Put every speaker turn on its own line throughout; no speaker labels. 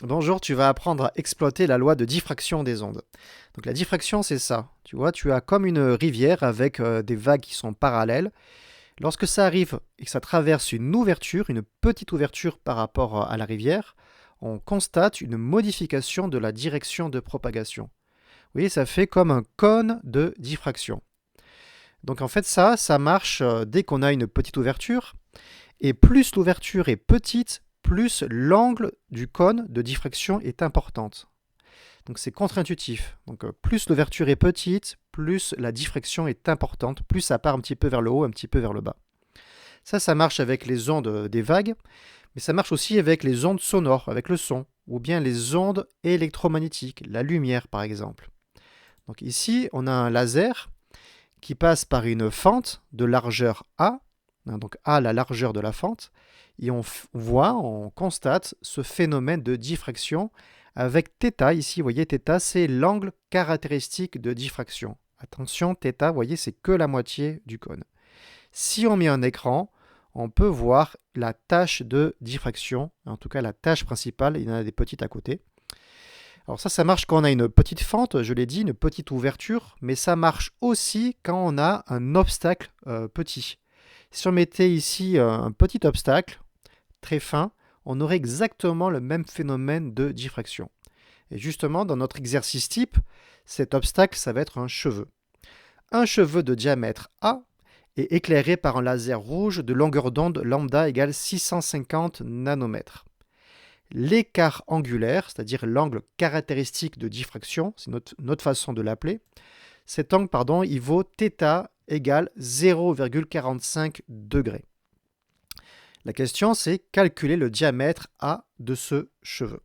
Bonjour, tu vas apprendre à exploiter la loi de diffraction des ondes. Donc la diffraction, c'est ça. Tu vois, tu as comme une rivière avec des vagues qui sont parallèles. Lorsque ça arrive et que ça traverse une ouverture, une petite ouverture par rapport à la rivière, on constate une modification de la direction de propagation. Vous voyez, ça fait comme un cône de diffraction. Donc en fait, ça marche dès qu'on a une petite ouverture. Et plus l'ouverture est petite, plus l'angle du cône de diffraction est importante. Donc c'est contre-intuitif. Donc plus l'ouverture est petite, plus la diffraction est importante, plus ça part un petit peu vers le haut, un petit peu vers le bas. Ça marche avec les ondes des vagues, mais ça marche aussi avec les ondes sonores, avec le son, ou bien les ondes électromagnétiques, la lumière par exemple. Donc ici, on a un laser qui passe par une fente de largeur A, donc A la largeur de la fente, et on constate ce phénomène de diffraction avec θ. Ici, vous voyez, θ, c'est l'angle caractéristique de diffraction. Attention, θ, vous voyez, c'est que la moitié du cône. Si on met un écran, on peut voir la tâche de diffraction, en tout cas la tâche principale, il y en a des petites à côté. Alors ça marche quand on a une petite fente, je l'ai dit, une petite ouverture, mais ça marche aussi quand on a un obstacle petit. Si on mettait ici un petit obstacle, très fin, on aurait exactement le même phénomène de diffraction. Et justement, dans notre exercice type, cet obstacle, ça va être un cheveu. Un cheveu de diamètre A est éclairé par un laser rouge de longueur d'onde lambda égale 650 nanomètres. L'écart angulaire, c'est-à-dire l'angle caractéristique de diffraction, c'est notre façon de l'appeler, cet angle, il vaut θ égale 0,45 degrés. La question, c'est calculer le diamètre A de ce cheveu.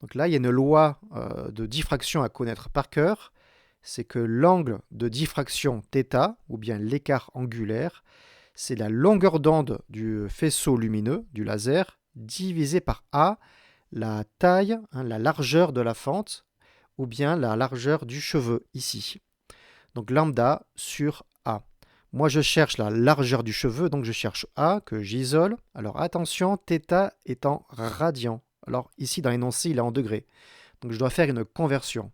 Donc là, il y a une loi de diffraction à connaître par cœur. C'est que l'angle de diffraction θ, ou bien l'écart angulaire, c'est la longueur d'onde du faisceau lumineux, du laser, divisé par A, la taille, la largeur de la fente, ou bien la largeur du cheveu, ici. Donc lambda sur A. Moi, je cherche la largeur du cheveu, donc je cherche A, que j'isole. Alors attention, θ est en radian. Alors ici, dans l'énoncé, il est en degrés. Donc je dois faire une conversion.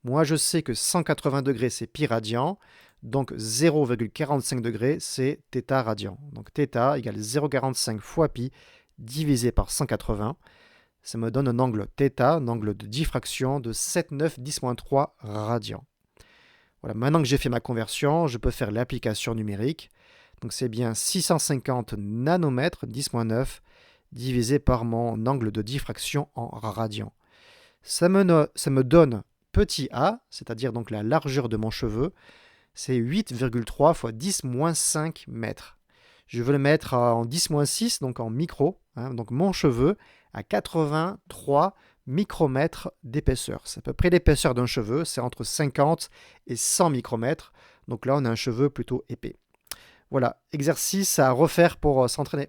Moi, je sais que 180 degrés, c'est pi radian. Donc 0,45 degrés, c'est θ radian. Donc θ égale 0,45 fois pi divisé par 180. Ça me donne un angle θ, un angle de diffraction de 7,9 10-3 radians. Voilà, maintenant que j'ai fait ma conversion, je peux faire l'application numérique. Donc c'est bien 650 nanomètres 10-9 divisé par mon angle de diffraction en radians. Ça me donne petit a, c'est-à-dire donc la largeur de mon cheveu, c'est 8,3 fois 10-5 mètres. Je veux le mettre en 10-6, donc en micro. Donc mon cheveu a 83 micromètres d'épaisseur. C'est à peu près l'épaisseur d'un cheveu, c'est entre 50 et 100 micromètres. Donc là, on a un cheveu plutôt épais. Voilà, exercice à refaire pour s'entraîner.